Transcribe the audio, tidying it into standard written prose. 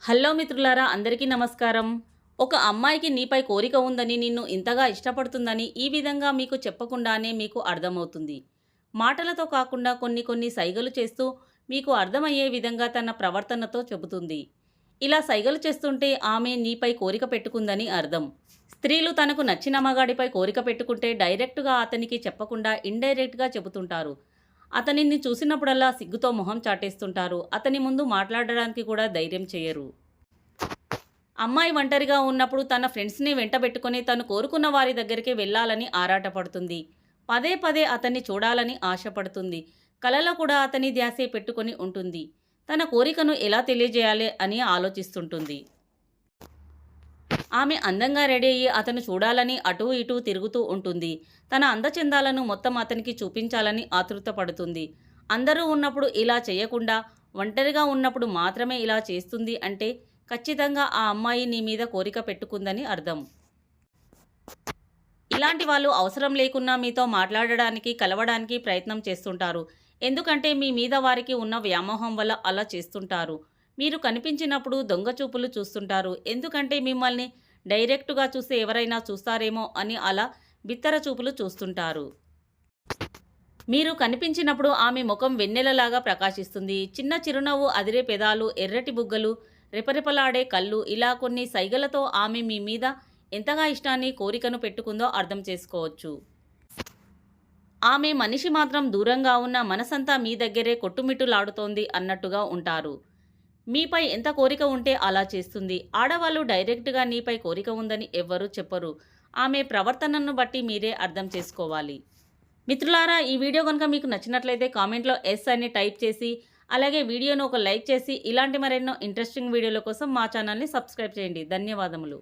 Hello మిత్రులారా, అందరికీ నమస్కారం. ఒక అమ్మాయికి నీపై కోరిక ఉందని, నిన్ను ఇంతగా ఇష్టపడుతుందని ఈ విధంగా మీకు చెప్పకుండానే మీకు అర్థమవుతుంది. మాటలతో కాకుండా కొన్ని కొన్ని సైగలు చేస్తూ మీకు అర్థమయ్యే విధంగా తన ప్రవర్తనతో చెబుతుంది. ఇలా సైగలు చేస్తుంటే ఆమె నీపై కోరిక పెట్టుకుందని అర్థం. స్త్రీలు తనకు నచ్చిన మగాడిపై కోరిక పెట్టుకుంటే డైరెక్టుగా అతనికి చెప్పకుండా ఇండైరెక్ట్గా చెబుతుంటారు. అతనిని చూసినప్పుడల్లా సిగ్గుతో మొహం చాటేస్తుంటారు. అతని ముందు మాట్లాడడానికి కూడా ధైర్యం చేయరు. అమ్మాయి ఒంటరిగా ఉన్నప్పుడు తన ఫ్రెండ్స్ని వెంటబెట్టుకొని తను కోరుకున్న వారి దగ్గరికి వెళ్ళాలని ఆరాటపడుతుంది. పదే పదే అతన్ని చూడాలని ఆశపడుతుంది. కలలో కూడా అతని ధ్యాసే పెట్టుకొని ఉంటుంది. తన కోరికను ఎలా తెలియజేయాలి అని ఆలోచిస్తుంటుంది. ఆమె అందంగా రెడీ అయ్యి అతను చూడాలని అటూ ఇటూ తిరుగుతూ ఉంటుంది. తన అందచందాలను మొత్తం అతనికి చూపించాలని ఆతృతపడుతుంది. అందరూ ఉన్నప్పుడు ఇలా చేయకుండా ఒంటరిగా ఉన్నప్పుడు మాత్రమే ఇలా చేస్తుంది అంటే ఖచ్చితంగా ఆ అమ్మాయి నీ మీద కోరిక పెట్టుకుందని అర్థం. ఇలాంటి వాళ్ళు అవసరం లేకున్నా మీతో మాట్లాడడానికి, కలవడానికి ప్రయత్నం చేస్తుంటారు. ఎందుకంటే మీ మీద వారికి ఉన్న వ్యామోహం వల్ల అలా చేస్తుంటారు. మీరు కనిపించినప్పుడు దొంగ చూపులు చూస్తుంటారు. ఎందుకంటే మిమ్మల్ని డైరెక్టుగా చూస్తే ఎవరైనా చూస్తారేమో అని అలా బిత్తర చూపులు చూస్తుంటారు. మీరు కనిపించినప్పుడు ఆమె ముఖం వెన్నెలలాగా ప్రకాశిస్తుంది. చిన్న చిరునవ్వు, అదిరే పెదాలు, ఎర్రటి బుగ్గలు, రెపరెపలాడే కళ్ళు, ఇలా కొన్ని సైగలతో ఆమె మీ మీద ఎంతగా ఇష్టాన్ని, కోరికను పెట్టుకుందో అర్థం చేసుకోవచ్చు. ఆమె మనిషి మాత్రం దూరంగా ఉన్న మనసంతా మీ దగ్గరే కొట్టుమిట్టులాడుతోంది అన్నట్టుగా ఉంటారు. మీపై ఎంత కోరిక ఉంటే అలా చేస్తుంది. ఆడవాళ్ళు డైరెక్ట్గా నీపై కోరిక ఉందని ఎవ్వరూ చెప్పరు. ఆమె ప్రవర్తనను బట్టి మీరే అర్థం చేసుకోవాలి. మిత్రులారా, ఈ వీడియో కనుక మీకు నచ్చినట్లయితే కామెంట్లో ఎస్ అని టైప్ చేసి, అలాగే వీడియోను ఒక లైక్ చేసి, ఇలాంటి మరెన్నో ఇంట్రెస్టింగ్ వీడియోల కోసం మా ఛానల్ని సబ్స్క్రైబ్ చేయండి. ధన్యవాదములు.